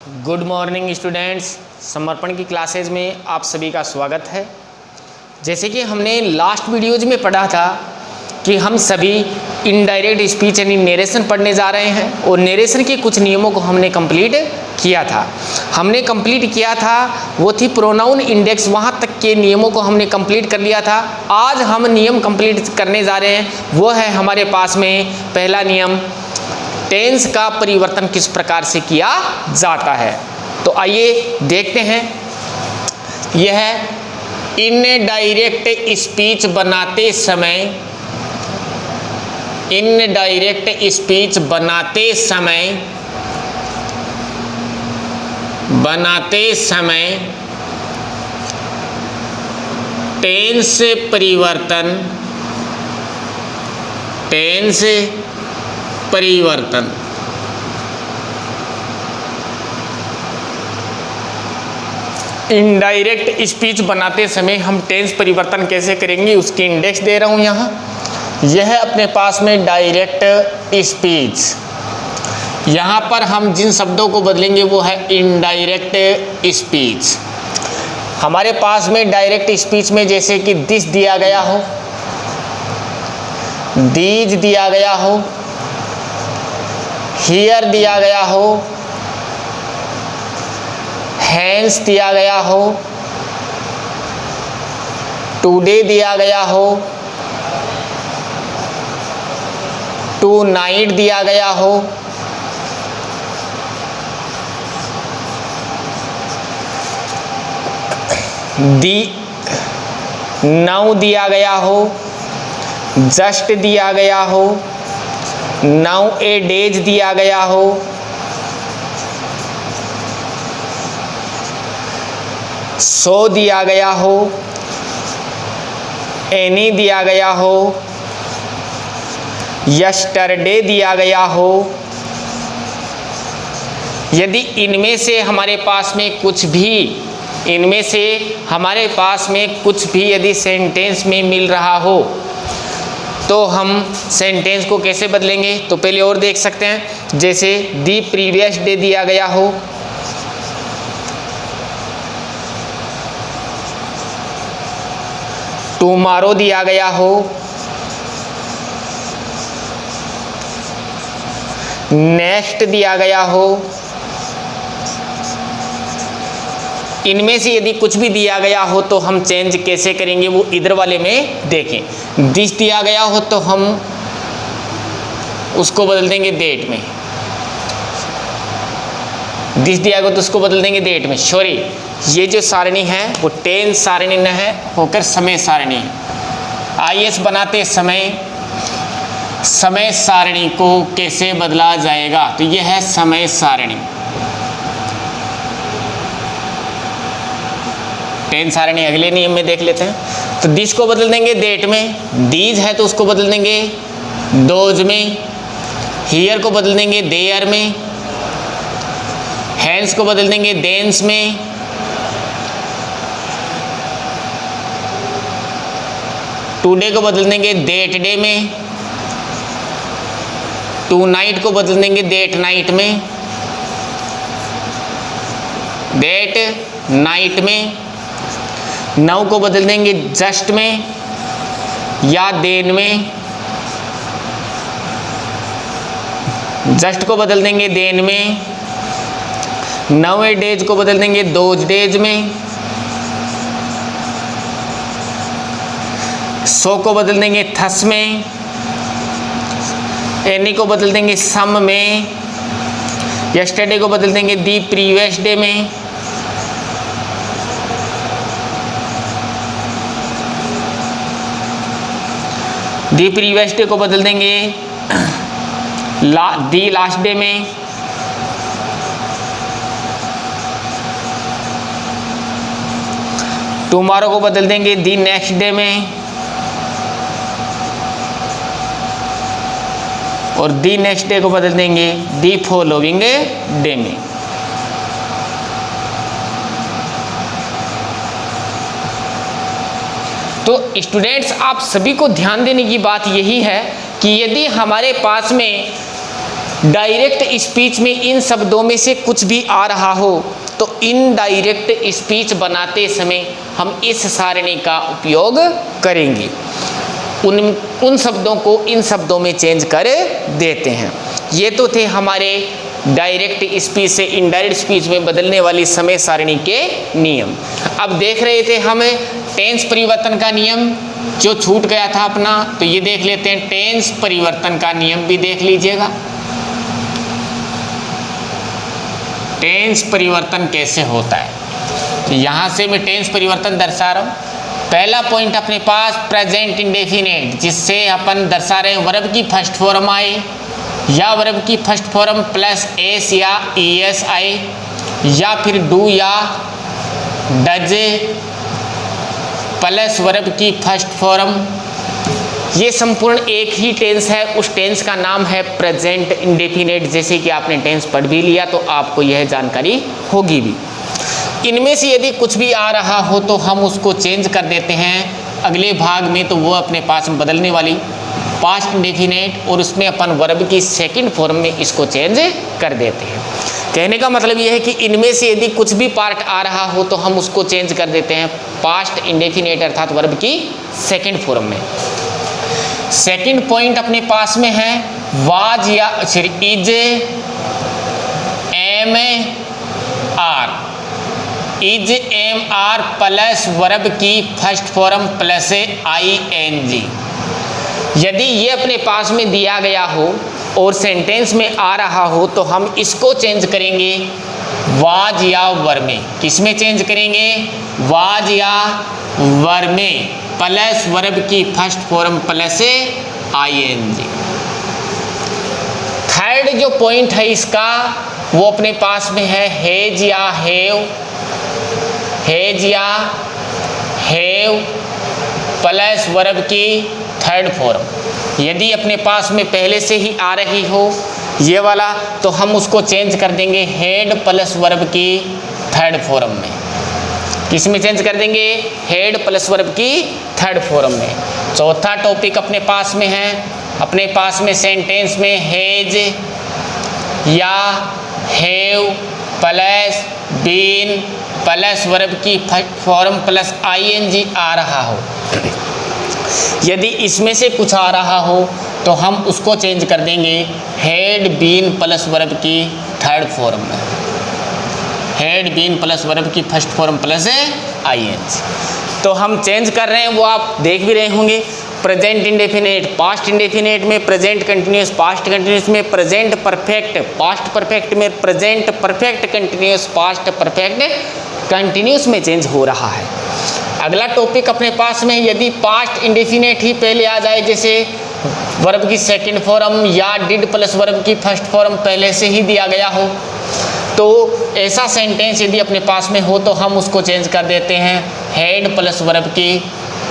Good morning students, समर्पण की classes में आप सभी का स्वागत है। जैसे कि हमने लास्ट वीडियोज में पढ़ा था कि हम सभी इनडायरेक्ट स्पीच यानी नरेशन पढ़ने जा रहे हैं और नरेशन के कुछ नियमों को हमने कंप्लीट किया था। वो थी प्रोनाउन इंडेक्स, वहाँ तक के नियमों को हमने कंप्लीट कर लिया था। आज हम नियम कंप्लीट करने जा रहे हैं, वो है हमारे पास में पहला नियम, टेंस का परिवर्तन किस प्रकार से किया जाता है। तो आइए देखते हैं। यह इनडायरेक्ट स्पीच बनाते समय टेंस परिवर्तन इनडायरेक्ट स्पीच बनाते समय हम टेंस परिवर्तन कैसे करेंगे, उसकी इंडेक्स दे रहा हूं यहाँ। यह है अपने पास में डायरेक्ट स्पीच। यहाँ पर हम जिन शब्दों को बदलेंगे वो है इनडायरेक्ट स्पीच। हमारे पास में डायरेक्ट स्पीच में जैसे कि दिस दिया गया हो, दीज दिया गया हो, हियर दिया गया हो, हैंस दिया गया हो, टुडे दिया गया हो, टू नाइट दिया गया हो, नाउ दिया गया हो, जस्ट दिया गया हो, नाउ ए डेज दिया गया हो, सो दिया गया हो, एनी दिया गया हो, यस्टरडे दिया गया हो। यदि इनमें से हमारे पास में कुछ भी यदि सेंटेंस में मिल रहा हो तो हम सेंटेंस को कैसे बदलेंगे, तो पहले और देख सकते हैं। जैसे दी प्रीवियस डे दिया गया हो, टुमारो दिया गया हो, नेक्स्ट दिया गया हो। इनमें से यदि कुछ भी दिया गया हो तो हम चेंज कैसे करेंगे, वो इधर वाले में देखें। दिस दिया गया हो तो हम उसको बदल देंगे डेट में, दिस दिया गया तो उसको बदल देंगे डेट में। सॉरी, ये जो सारणी है वो टेंस सारणी न है, होकर समय सारणी है। आईएस बनाते समय सारणी को कैसे बदला जाएगा, तो यह है समय सारणी। टेंस सारणी अगले नियम में देख लेते हैं। तो दिस को बदल देंगे डेट में, दीज है तो उसको बदल देंगे दोज में, हियर को बदल देंगे देयर में, हैंस को बदल देंगे देंस में, टुडे को बदल देंगे डेट डे में, टू नाइट को बदल देंगे डेट नाइट में, डेट नाइट में, नाउ को बदल देंगे जस्ट में या देन में, जस्ट को बदल देंगे देन में, नाउ ए डेज को बदल देंगे दोज डेज में, सो को बदल देंगे थस में, एनी को बदल देंगे सम में, यस्टरडे को बदल देंगे दी प्रीवियस डे में, दी प्रीवियस डे को बदल देंगे दी लास्ट डे में, टुमारो को बदल देंगे दी नेक्स्ट डे में, और दी नेक्स्ट डे को बदल देंगे दी फॉलोइंग डे में। तो स्टूडेंट्स, आप सभी को ध्यान देने की बात यही है कि यदि हमारे पास में डायरेक्ट स्पीच में इन शब्दों में से कुछ भी आ रहा हो तो इनडायरेक्ट स्पीच बनाते समय हम इस सारणी का उपयोग करेंगे, उन शब्दों को इन शब्दों में चेंज कर देते हैं। ये तो थे हमारे डायरेक्ट स्पीच से इनडायरेक्ट स्पीच में बदलने वाली समय सारणी के नियम। अब देख रहे थे हम टेंस परिवर्तन का नियम जो छूट गया था अपना, तो ये देख लेते हैं। टेंस परिवर्तन का नियम भी देख लीजिएगा, टेंस परिवर्तन कैसे होता है। तो यहाँ से मैं टेंस परिवर्तन दर्शा रहा हूँ। पहला पॉइंट अपने पास प्रेजेंट इंडेफिनिट, जिससे अपन दर्शा रहे हैं वर्ब की फर्स्ट फॉर्म आए या वर्ब की फर्स्ट फॉर्म प्लस एस या ईएस आए, या फिर डू या डज प्लस वर्ब की फर्स्ट फॉर्म। ये संपूर्ण एक ही टेंस है, उस टेंस का नाम है प्रेजेंट इंडेफिनिट। जैसे कि आपने टेंस पढ़ भी लिया तो आपको यह जानकारी होगी भी। इनमें से यदि कुछ भी आ रहा हो तो हम उसको चेंज कर देते हैं अगले भाग में, तो वो अपने पास में बदलने वाली पास्ट इंडेफिनिट, और उसमें अपन वर्ब की सेकंड फॉर्म में इसको चेंज कर देते हैं। कहने का मतलब ये है कि इनमें से यदि कुछ भी पार्ट आ रहा हो तो हम उसको चेंज कर देते हैं पास्ट इंडेफिनिट अर्थात वर्ब की सेकंड फॉर्म में। सेकंड पॉइंट अपने पास में है वाज या is am are, is am are plus verb की फर्स्ट फॉर्म प्लस ING। यदि ये अपने पास में दिया गया हो और सेंटेंस में आ रहा हो तो हम इसको चेंज करेंगे वाज या वर में। किस में चेंज करेंगे? वाज या वर में प्लस वर्ब की first form plus ING। Third जो पॉइंट है इसका वो अपने पास में है हैज या हैव, हैज या हैव प्लस वर्ब की थर्ड फॉर्म। यदि अपने पास में पहले से ही आ रही हो ये वाला तो हम उसको चेंज कर देंगे हेड प्लस वर्ब की थर्ड फॉर्म में। किस में चेंज कर देंगे? हेड प्लस वर्ब की थर्ड फॉर्म में। चौथा टॉपिक अपने पास में है, अपने पास में सेंटेंस में हैज या have plus been plus verb की फॉर्म प्लस ING आ रहा हो। यदि इसमें से कुछ आ रहा हो तो हम उसको चेंज कर देंगे हैड बीन प्लस वर्ब की थर्ड फॉर्म में, हैड बीन प्लस वर्ब की फर्स्ट फॉर्म प्लस ING। तो हम चेंज कर रहे हैं वो आप देख भी रहे होंगे। प्रेजेंट इंडेफिनिट पास्ट इंडेफिनिट में प्रेजेंट कंटिन्यूस, पास्ट कंटिन्यूस में प्रेजेंट परफेक्ट, पास्ट परफेक्ट में present perfect continuous, past perfect continuous में चेंज हो रहा है। अगला टॉपिक अपने पास में यदि पास्ट इंडेफिनिट ही पहले आ जाए, जैसे वर्ब की सेकंड फॉर्म या डिड प्लस वर्ब की फर्स्ट फॉर्म पहले से ही दिया गया हो, तो ऐसा सेंटेंस यदि अपने पास में हो तो हम उसको चेंज कर देते हैं हेड प्लस वर्ब की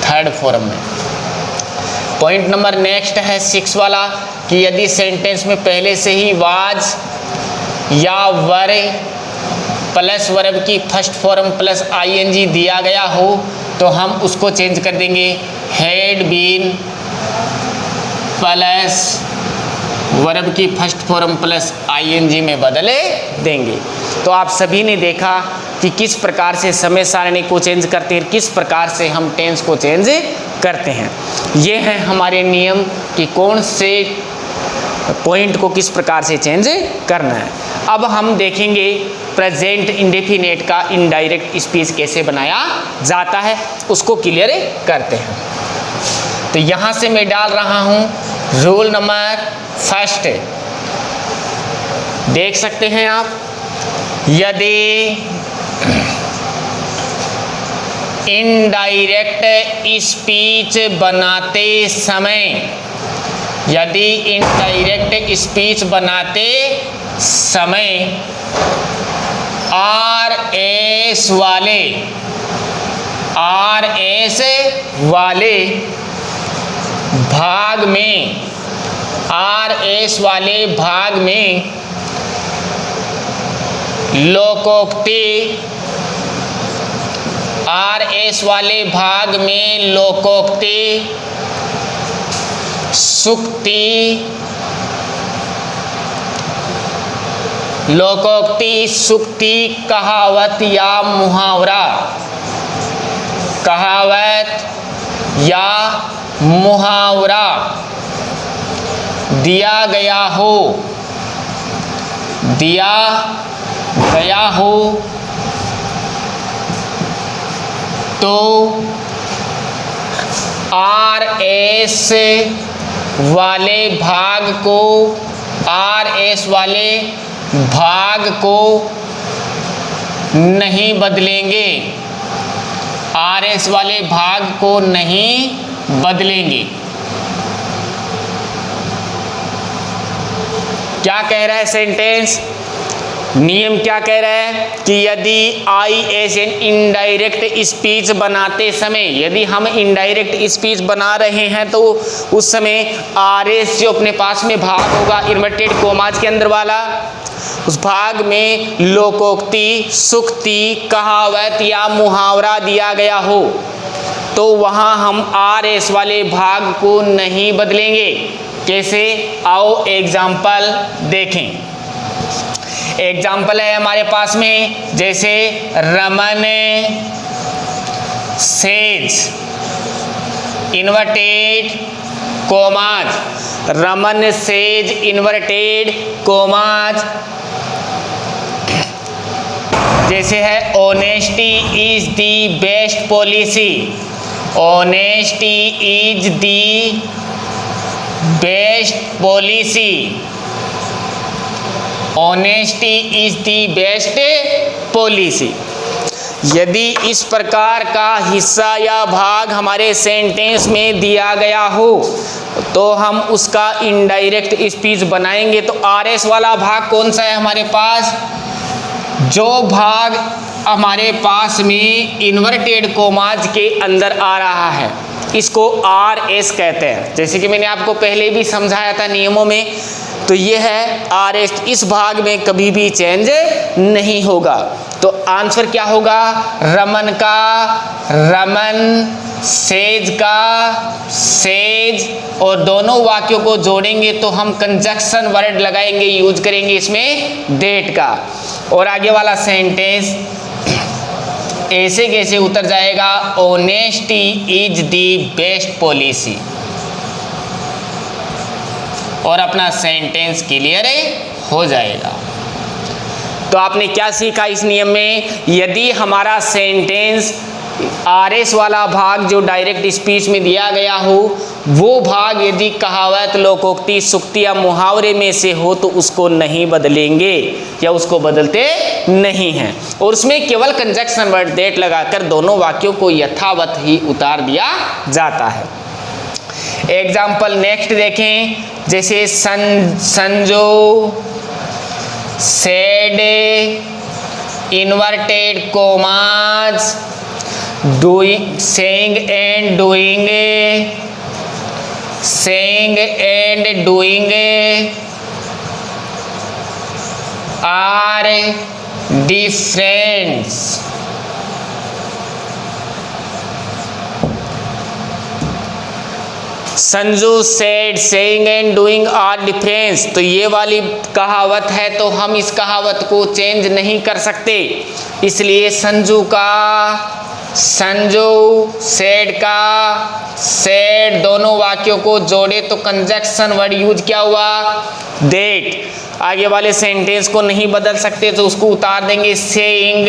थर्ड फॉर्म में। पॉइंट नंबर नेक्स्ट है 6 वाला कि यदि सेंटेंस में पहले से ही वाज या वर प्लस वर्ब की फर्स्ट फॉर्म प्लस ING दिया गया हो तो हम उसको चेंज कर देंगे हैड बीन प्लस वर्ब की फर्स्ट फॉर्म प्लस ING में बदले देंगे। तो आप सभी ने देखा कि किस प्रकार से समय सारणी को चेंज करते हैं, किस प्रकार से हम टेंस को चेंज करते हैं। ये है हमारे नियम कि कौन से पॉइंट को किस प्रकार से चेंज करना है। अब हम देखेंगे प्रेजेंट इंडेफिनिट का इनडायरेक्ट स्पीच कैसे बनाया जाता है, उसको क्लियर करते हैं। तो यहाँ से मैं डाल रहा हूँ रूल नंबर फर्स्ट, देख सकते हैं आप। यदि इनडायरेक्ट स्पीच बनाते समय, यदि इनडायरेक्ट स्पीच बनाते समय RS वाले भाग में, RS वाले भाग में लोकोक्ति, RS वाले भाग में लोकोक्ति, सुक्ति लोकोक्ति, सुक्ति, कहावत या मुहावरा, कहावत या मुहावरा दिया गया हो, दिया गया हो तो RS वाले भाग को, RS वाले भाग को नहीं बदलेंगे, RS वाले भाग को नहीं बदलेंगे। क्या कह रहा है सेंटेंस? नियम क्या कह रहा है कि यदि ISN इनडायरेक्ट स्पीच बनाते समय, यदि हम इनडायरेक्ट स्पीच बना रहे हैं तो उस समय RS जो अपने पास में भाग होगा इन्वर्टेड कोमाज के अंदर वाला, उस भाग में लोकोक्ति, सुक्ति, कहावत या मुहावरा दिया गया हो तो वहाँ हम RS वाले भाग को नहीं बदलेंगे। कैसे? आओ एग्जाम्पल देखें। एग्जाम्पल है हमारे पास में, जैसे Raman says, inverted commas, Raman says inverted commas. जैसे है honesty is the best policy, honesty is the best policy, honesty is the best policy. यदि इस प्रकार का हिस्सा या भाग हमारे सेंटेंस में दिया गया हो तो हम उसका इनडायरेक्ट स्पीच बनाएंगे। तो RS वाला भाग कौन सा है हमारे पास? जो भाग हमारे पास में इन्वर्टेड कोमाज के अंदर आ रहा है इसको RS कहते हैं। जैसे कि मैंने आपको पहले भी समझाया था नियमों में, तो ये है RS, इस भाग में कभी भी चेंज नहीं होगा। तो आंसर क्या होगा? रमन का रमन, सेज का सेज, और दोनों वाक्यों को जोड़ेंगे तो हम कंजक्शन वर्ड लगाएंगे, यूज करेंगे इसमें डेट का। और आगे वाला सेंटेंस ऐसे कैसे उतर जाएगा? Honesty is the best policy, और अपना सेंटेंस क्लियर हो जाएगा। तो आपने क्या सीखा इस नियम में? यदि हमारा सेंटेंस RS वाला भाग जो डायरेक्ट स्पीच में दिया गया हो, वो भाग यदि कहावत, लोकोक्ति, सुक्ति या मुहावरे में से हो तो उसको नहीं बदलेंगे या उसको बदलते नहीं हैं, और उसमें केवल कंजक्शन वर्ड दैट लगाकर दोनों वाक्यों को यथावत ही उतार दिया जाता है। एग्जाम्पल नेक्स्ट देखें। जैसे Sanjo said inverted commas doing, saying and doing, saying and doing are different. Sanju said saying and doing are difference. तो ये वाली कहावत है तो हम इस कहावत को चेंज नहीं कर सकते, इसलिए संजू का संजू, सेड का सेड, दोनों वाक्यों को जोड़े तो कंजक्शन वर्ड यूज क्या हुआ? दैट। आगे वाले सेंटेंस को नहीं बदल सकते तो उसको उतार देंगे saying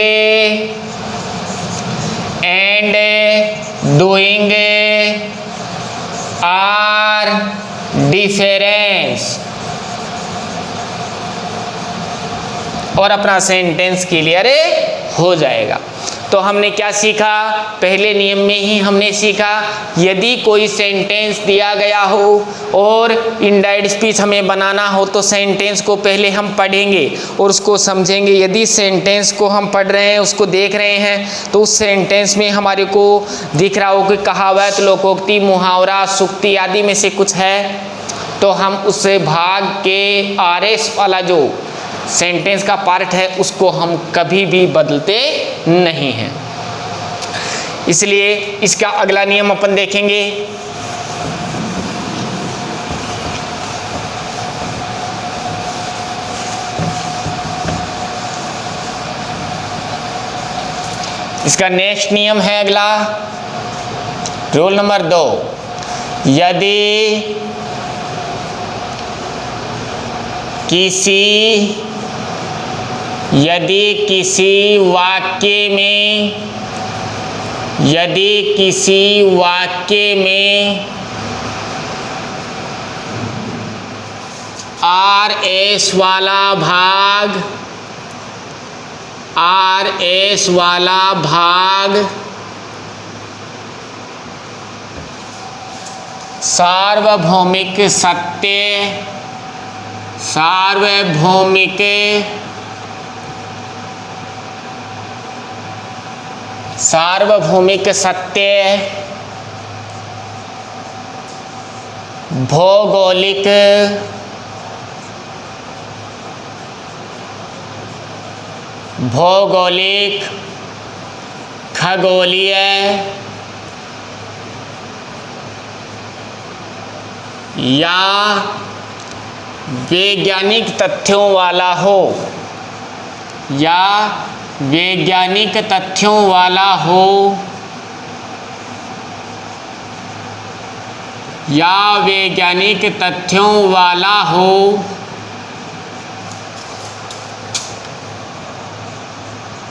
and doing are difference, और अपना सेंटेंस क्लियर हो जाएगा। तो हमने क्या सीखा? पहले नियम में ही हमने सीखा, यदि कोई सेंटेंस दिया गया हो और इनडायरेक्ट स्पीच हमें बनाना हो तो सेंटेंस को पहले हम पढ़ेंगे और उसको समझेंगे। यदि सेंटेंस को हम पढ़ रहे हैं, उसको देख रहे हैं, तो उस सेंटेंस में हमारे को दिख रहा हो कि कहावत, लोकोक्ति, मुहावरा, सुक्ति आदि में से कुछ है, तो हम उस भाग के RS वाला जो सेंटेंस का पार्ट है उसको हम कभी भी बदलते नहीं हैं। इसलिए इसका अगला नियम अपन देखेंगे। इसका नेक्स्ट नियम है अगला, रूल नंबर 2, यदि किसी वाक्य में RS वाला भाग सार्वभौमिक सत्य, भौगोलिक, खगोलीय, या वैज्ञानिक तथ्यों वाला हो,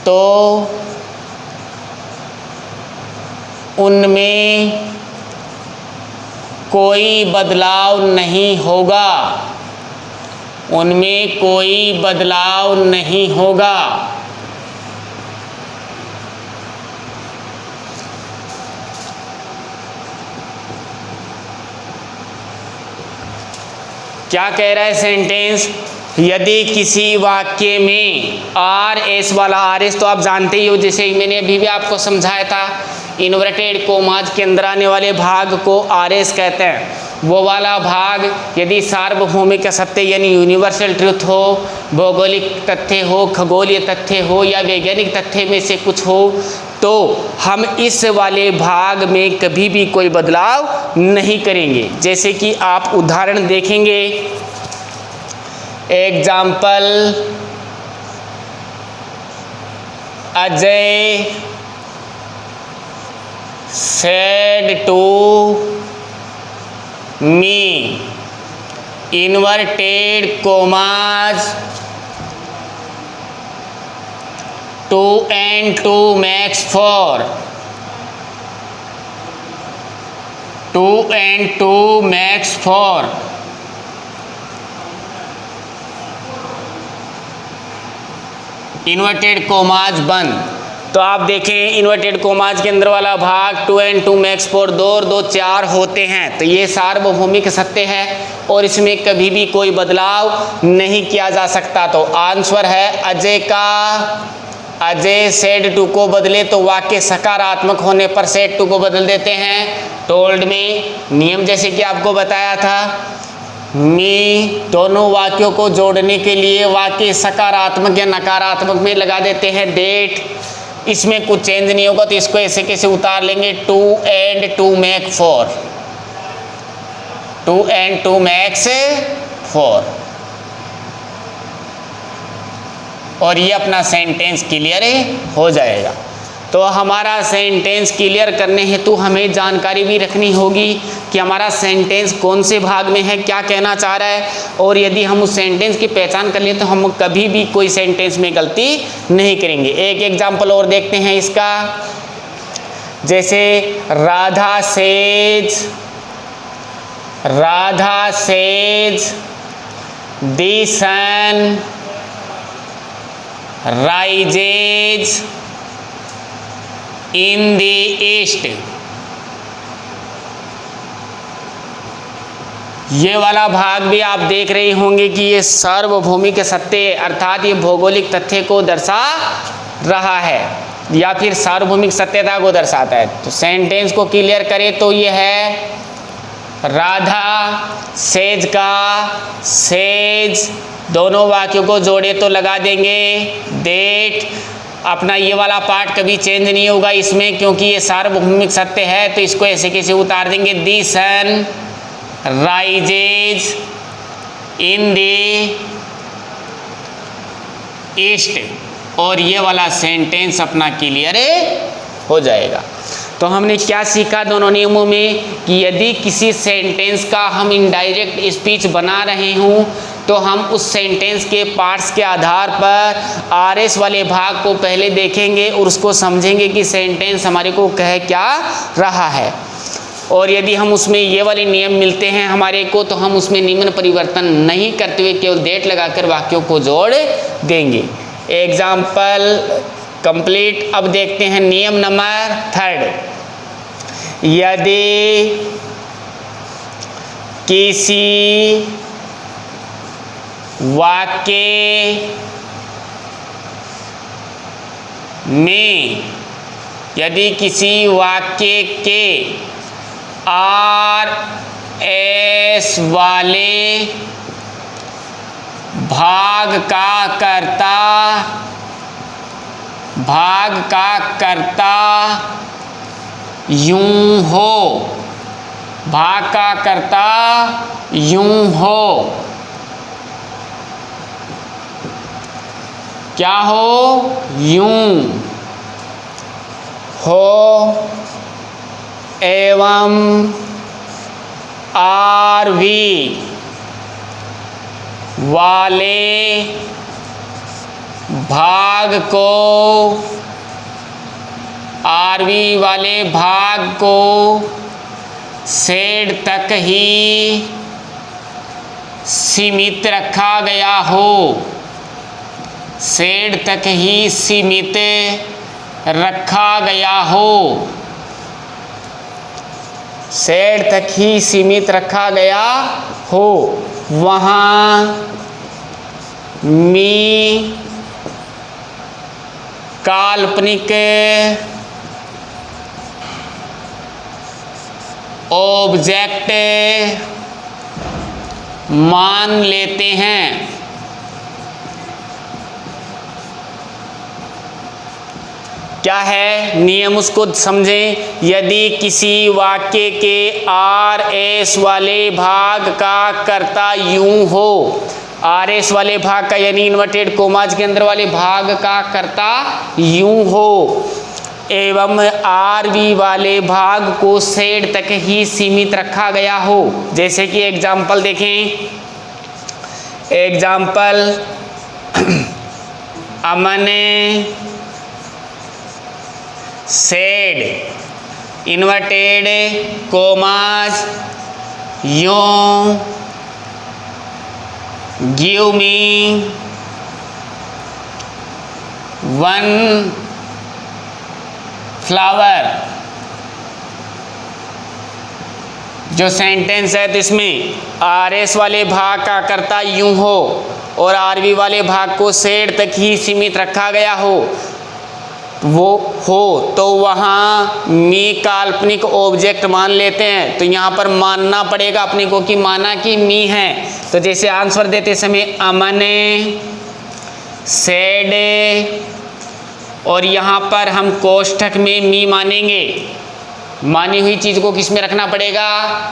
तो उनमें कोई बदलाव नहीं होगा। क्या कह रहा है सेंटेंस? यदि किसी वाक्य में RS वाला, RS तो आप जानते ही हो, जैसे मैंने अभी भी आपको समझाया था, इन्वर्टेड कोमाज के अंदर आने वाले भाग को RS कहते हैं। वो वाला भाग यदि सार्वभौमिक सत्य यानी यूनिवर्सल ट्रुथ हो, भौगोलिक तथ्य हो, खगोलीय तथ्य हो, या वैज्ञानिक तथ्य में से कुछ हो, तो हम इस वाले भाग में कभी भी कोई बदलाव नहीं करेंगे। जैसे कि आप उदाहरण देखेंगे, example, Ajay said to me, inverted commas, 2 and 2 makes 4, 2 and 2 makes 4, inverted commas बंद। तो आप देखें इन्वर्टेड कोमाज के अंदर वाला भाग 2 and 2 makes 4, 2 और 2 4 होते हैं। तो ये सार्वभौमिक सत्य है और इसमें कभी भी कोई बदलाव नहीं किया जा सकता। तो आंसर है अजय सेड टू को बदले तो वाक्य सकारात्मक होने पर सेड टू को बदल देते हैं। टोल्ड में नियम जैसे कि आपको बताया था, मी दोनों वाक्यों को जोड़ने के लिए वाक्य सकारात्मक या नकारात्मक में लगा देते हैं डेट। इसमें कुछ चेंज नहीं होगा, तो इसको ऐसे कैसे उतार लेंगे, 2 and 2 make 4, 2 and 2 makes 4, और ये अपना सेंटेंस क्लियर हो जाएगा। तो हमारा सेंटेंस क्लियर करने हेतु हमें जानकारी भी रखनी होगी कि हमारा सेंटेंस कौन से भाग में है, क्या कहना चाह रहा है, और यदि हम उस सेंटेंस की पहचान कर लें तो हम कभी भी कोई सेंटेंस में गलती नहीं करेंगे। एक एग्जाम्पल और देखते हैं इसका, जैसे Radha says the sun rises in the east. ये वाला भाग भी आप देख रहे होंगे कि ये सार्वभौमिक सत्य अर्थात ये भौगोलिक तथ्य को दर्शा रहा है या फिर सार्वभौमिक सत्यता को दर्शाता है। तो सेंटेंस को क्लियर करें तो ये है राधा सेज का सेज, दोनों वाक्यों को जोड़े तो लगा देंगे डेट। अपना ये वाला पार्ट कभी चेंज नहीं होगा इसमें, क्योंकि ये सार्वभौमिक सत्य है, तो इसको ऐसे कैसे उतार देंगे, the sun rises in the east, और ये वाला सेंटेंस अपना क्लियर हो जाएगा। तो हमने क्या सीखा दोनों नियमों में कि यदि किसी सेंटेंस का हम इनडायरेक्ट स्पीच बना रहे हों तो हम उस सेंटेंस के पार्ट्स के आधार पर आरएस वाले भाग को पहले देखेंगे और उसको समझेंगे कि सेंटेंस हमारे को कह क्या रहा है। और यदि हम उसमें ये वाले नियम मिलते हैं हमारे को तो हम उसमें निम्न परिवर्तन नहीं करते हुए केवल डेट लगाकर वाक्यों को जोड़ देंगे। Example complete. अब देखते हैं नियम नंबर 3। यदि किसी वाक्य में के आर एस वाले भाग का कर्ता यूं हो, भाग का कर्ता यूं हो, क्या हो? यूं हो एवं आरवी वाले भाग को सेड तक ही सीमित रखा गया हो, सेड तक ही सीमित रखा गया हो, सेड तक ही सीमित रखा गया हो, वहाँ मी काल्पनिक ऑब्जेक्ट मान लेते हैं। क्या है नियम, उसको समझें। यदि किसी वाक्य के आर एस वाले भाग का कर्ता यूं हो, आर एस वाले भाग का यानी इन्वर्टेड कोमाज के अंदर वाले भाग का कर्ता यूं हो एवं आर वी वाले भाग को सेड तक ही सीमित रखा गया हो। जैसे कि एग्जाम्पल देखें। एग्जाम्पल अमन सेड इन्वर्टेड कोमास यूं गिव मी 1 फ्लावर। जो सेंटेंस है तो इसमें आर एस वाले भाग का कर्ता यूं हो और आर वी वाले भाग को सेड तक ही सीमित रखा गया हो, वो हो तो वहाँ मी काल्पनिक ऑब्जेक्ट मान लेते हैं। तो यहाँ पर मानना पड़ेगा अपने को कि माना कि मी है। तो जैसे आंसर देते समय अमन सेड, और यहाँ पर हम कोष्ठक में मी मानेंगे। मानी हुई चीज़ को किस में रखना पड़ेगा?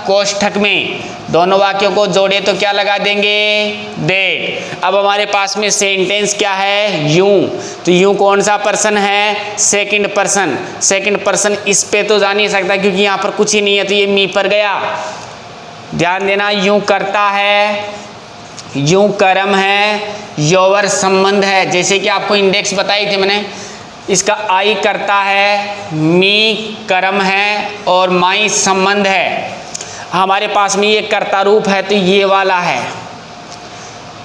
कोष्ठक में। दोनों वाक्यों को जोड़े तो क्या लगा देंगे? डेट। अब हमारे पास में सेंटेंस क्या है? यूं। तो यूं कौन सा पर्सन है? Second person. सेकंड पर्सन इस पे तो जा नहीं सकता क्योंकि यहाँ पर कुछ ही नहीं है, तो ये मी पर गया। ध्यान देना, यूं करता है, यूं कर्म है, योवर संबंध है। जैसे कि आपको इंडेक्स बताई थी मैंने, इसका आई करता है, मी कर्म है और माई संबंध है। हमारे पास में ये कर्ता रूप है तो ये वाला है।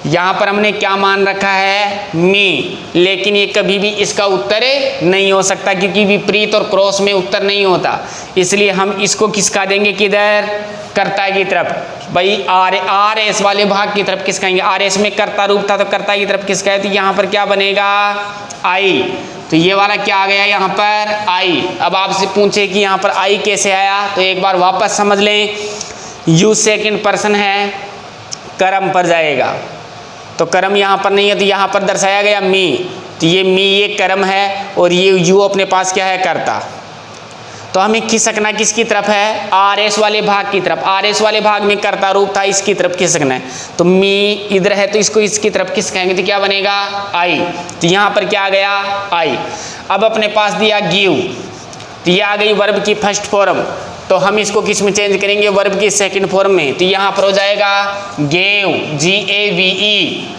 यहाँ पर हमने क्या मान रखा है? मी। लेकिन ये कभी भी इसका उत्तर नहीं हो सकता क्योंकि विपरीत और क्रॉस में उत्तर नहीं होता। इसलिए हम इसको किसका देंगे? किधर? कर्ता की तरफ। भाई आर एस वाले भाग की तरफ किसकाएंगे? आर एस में कर्ता रूप था तो कर्ता की तरफ किसका है? तो यहाँ पर क्या बनेगा? आई। तो ये वाला क्या आ गया यहाँ पर? आई। अब आपसे पूछे कि यहाँ पर आई कैसे आया, तो एक बार वापस समझ लें। यू सेकंड पर्सन है, कर्म पर जाएगा, तो कर्म यहाँ पर नहीं है तो यहाँ पर दर्शाया गया मी। तो ये मी ये कर्म है और ये यू अपने पास क्या है? कर्ता। तो हमें खिसकना किसकी तरफ है? आर एस वाले भाग की तरफ। आर एस वाले भाग में कर्ता रूप था, इसकी तरफ खिसकना है। तो मी इधर है तो इसको इसकी तरफ खिसकाएंगे तो क्या बनेगा? आई। तो यहाँ पर क्या आ गया? आई। अब अपने पास दिया गिव। तो ये आ गई वर्ब की फर्स्ट फॉर्म। तो हम इसको किस में चेंज करेंगे, वर्ब की सेकंड फॉर्म में। तो यहाँ पर हो जाएगा गेव, GAVE।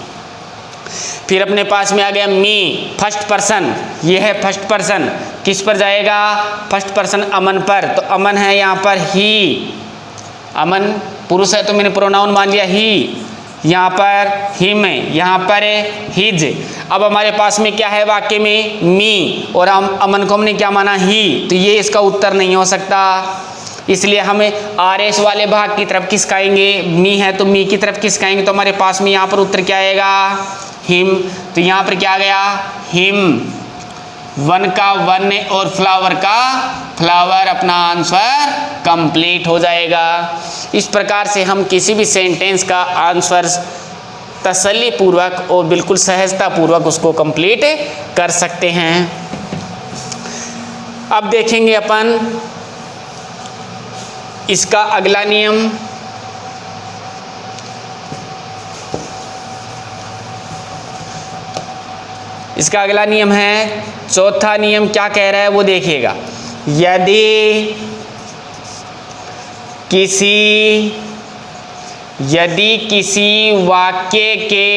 फिर अपने पास में आ गया मी, फर्स्ट पर्सन, ये है फर्स्ट पर्सन, किस पर जाएगा, फर्स्ट पर्सन अमन पर। तो अमन है यहाँ पर ही, अमन पुरुष है तो मैंने प्रोनाउन मान लिया ही, यहाँ पर हिम, यहाँ पर हिज। अब हमारे पास में क्या है वाक्य में, मी, और हम अमन को हमने क्या माना, ही। तो ये इसका उत्तर नहीं हो सकता, इसलिए हमें RS वाले भाग की तरफ खिसकाएंगे। मी है तो मी की तरफ खिसकाएंगे, तो हमारे पास में यहाँ पर उत्तर क्या आएगा, हिम। तो यहाँ पर क्या आ गया, हिम। वन का वन और फ्लावर का फ्लावर, अपना आंसर कंप्लीट हो जाएगा। इस प्रकार से हम किसी भी सेंटेंस का आंसर तसल्ली पूर्वक और बिल्कुल सहजता पूर्वक उसको कंप्लीट कर सकते हैं। अब देखेंगे अपन इसका अगला नियम। इसका अगला नियम है, चौथा नियम क्या कह रहा है वो देखिएगा। यदि किसी वाक्य के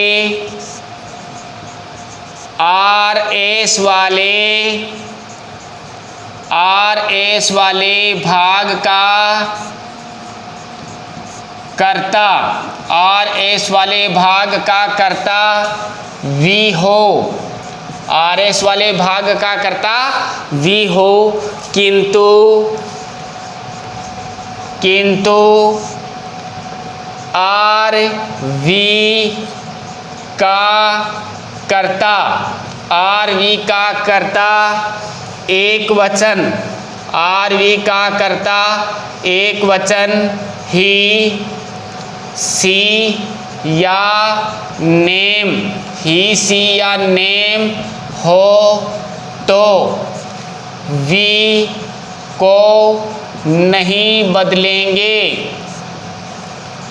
RS वाले भाग का कर्ता, RS वाले भाग का कर्ता वी हो, RS वाले भाग का कर्ता वी हो, किंतु RV का कर्ता एक वचन, RV का कर्ता एक वचन ही, सी या नेम, ही सी या नेम हो तो वी को नहीं बदलेंगे,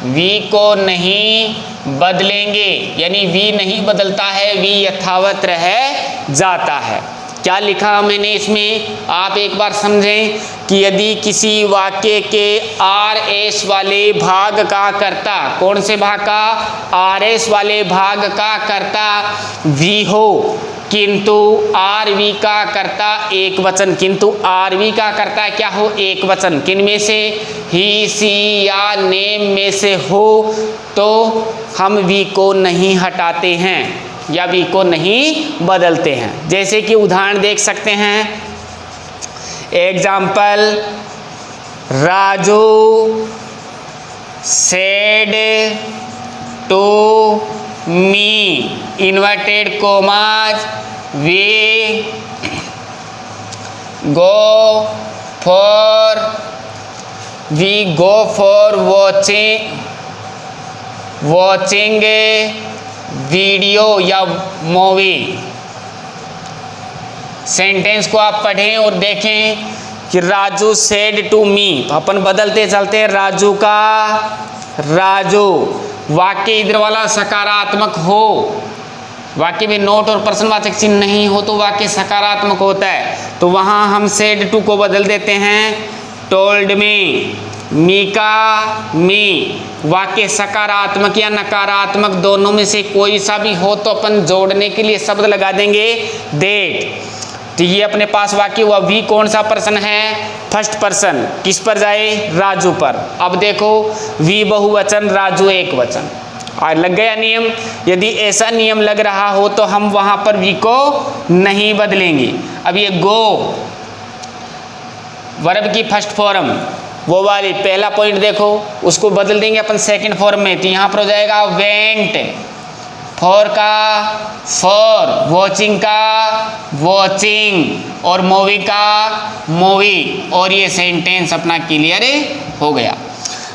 वी को नहीं बदलेंगे, यानी वी नहीं बदलता है, वी यथावत रह जाता है। क्या लिखा मैंने इसमें, आप एक बार समझें कि यदि किसी वाक्य के RS वाले भाग का कर्ता, कौन से भाग का, RS वाले भाग का कर्ता वी हो, किंतु RV का कर्ता एक वचन, किंतु RV का कर्ता क्या हो, एक वचन, किन में से, ही सी या नेम में से हो, तो हम वी को नहीं हटाते हैं या वी को नहीं बदलते हैं। जैसे कि उदाहरण देख सकते हैं, example, Raju said to me, inverted commas, we go for watching video या मूवी। सेंटेंस को आप पढ़ें और देखें कि राजू सेड टू मी, अपन बदलते चलते हैं, राजू का राजू, वाक्य इधर वाला सकारात्मक हो, वाक्य में नोट और प्रश्नवाचक चिन्ह नहीं हो तो वाक्य सकारात्मक होता है, तो वहाँ हम सेड टू को बदल देते हैं टोल्ड मी, मी का मी, वाक्य सकारात्मक या नकारात्मक दोनों में से कोई सा भी हो तो अपन जोड़ने के लिए शब्द लगा देंगे दैट। तो ये अपने पास वाक्य हुआ, वी कौन सा पर्सन है, फर्स्ट पर्सन, किस पर जाए, राजू पर। अब देखो वी बहुवचन, राजू एक वचन, और लग गया नियम। यदि ऐसा नियम लग रहा हो तो हम वहां पर वी को नहीं बदलेंगे। अब ये गो वर्ब की फर्स्ट फॉर्म, वो वाली पहला पॉइंट देखो, उसको बदल देंगे अपन सेकंड फॉर्म में, तो यहाँ पर हो जाएगा वेंट, फॉर का फॉर, वॉचिंग का वॉचिंग, और मूवी का मूवी, और ये सेंटेंस अपना क्लियर हो गया।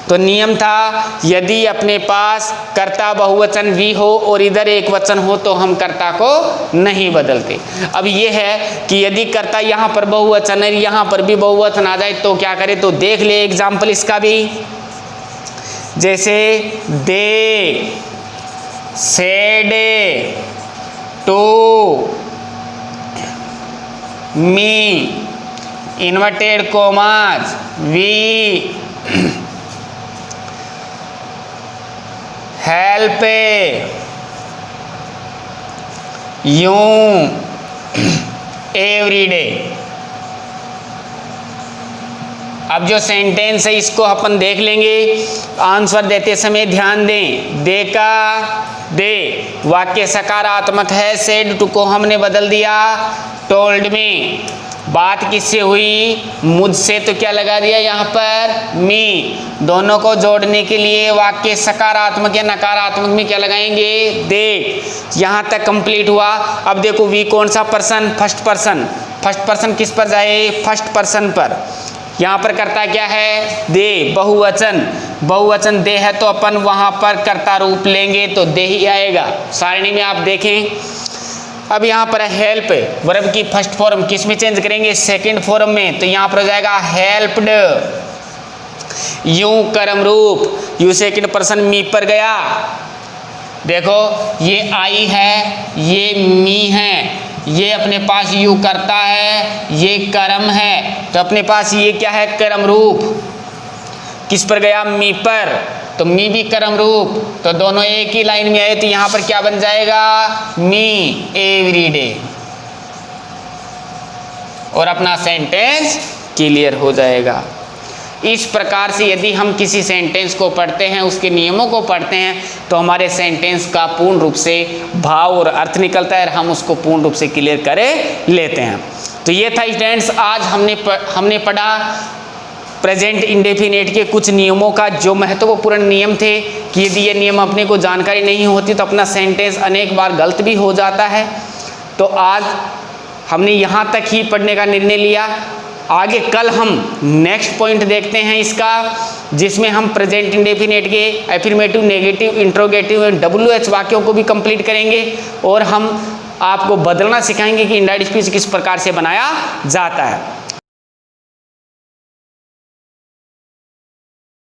तो नियम था, यदि अपने पास कर्ता बहुवचन वी हो और इधर एक वचन हो तो हम कर्ता को नहीं बदलते। अब ये है कि यदि कर्ता यहाँ पर बहुवचन है, यहाँ पर भी बहुवचन आ जाए तो क्या करें, तो देख ले एग्जाम्पल इसका भी। जैसे they said to me inverted commas, we help you every day. अब जो सेंटेंस है इसको अपन देख लेंगे। आंसर देते समय ध्यान दें। दे का दे वाक्य सकारात्मक है, सेड टू को हमने बदल दिया टोल्ड में। बात किससे हुई? मुझसे, तो क्या लगा दिया यहाँ पर? मी। दोनों को जोड़ने के लिए वाक्य सकारात्मक या नकारात्मक में क्या लगाएंगे? दे। यहाँ तक कंप्लीट हुआ। अब देखो वी कौन सा person? First person. First person किस पर जाए? फर्स्ट पर्सन पर। यहाँ पर कर्ता क्या है? दे। बहुवचन, बहुवचन दे है तो अपन वहाँ पर कर्ता रूप लेंगे तो दे ही आएगा। सारणी में आप देखें। अब यहाँ पर हेल्प, वर्ब की फर्स्ट फॉर्म किस में चेंज करेंगे? सेकंड फॉर्म में। तो यहाँ पर हो जाएगा हेल्प्ड। यू कर्म रूप, यू सेकंड पर्सन मी पर गया। देखो ये आई है, ये मी है, ये अपने पास यू करता है, ये कर्म है, तो अपने पास ये क्या है? कर्म रूप। किस पर गया? मी पर, तो मी भी कर्म रूप, तो दोनों एक ही लाइन में आए तो यहां पर क्या बन जाएगा? Me every day. और अपना सेंटेंस क्लियर हो जाएगा। इस प्रकार से यदि हम किसी सेंटेंस को पढ़ते हैं, उसके नियमों को पढ़ते हैं, तो हमारे सेंटेंस का पूर्ण रूप से भाव और अर्थ निकलता है और हम उसको पूर्ण रूप से क्लियर करे लेते हैं। तो ये था स्टूडेंट्स, आज हमने पढ़ा प्रेजेंट इंडेफिनिट के कुछ नियमों का, जो महत्वपूर्ण नियम थे कि यदि ये नियम अपने को जानकारी नहीं होती तो अपना सेंटेंस अनेक बार गलत भी हो जाता है। तो आज हमने यहाँ तक ही पढ़ने का निर्णय लिया। आगे कल हम नेक्स्ट पॉइंट देखते हैं इसका, जिसमें हम प्रेजेंट इंडेफिनिट के affirmative, negative, interrogative and WH वाक्यों को भी कंप्लीट करेंगे और हम आपको बदलना सिखाएंगे कि इंडायरेक्ट स्पीच किस प्रकार से बनाया जाता है।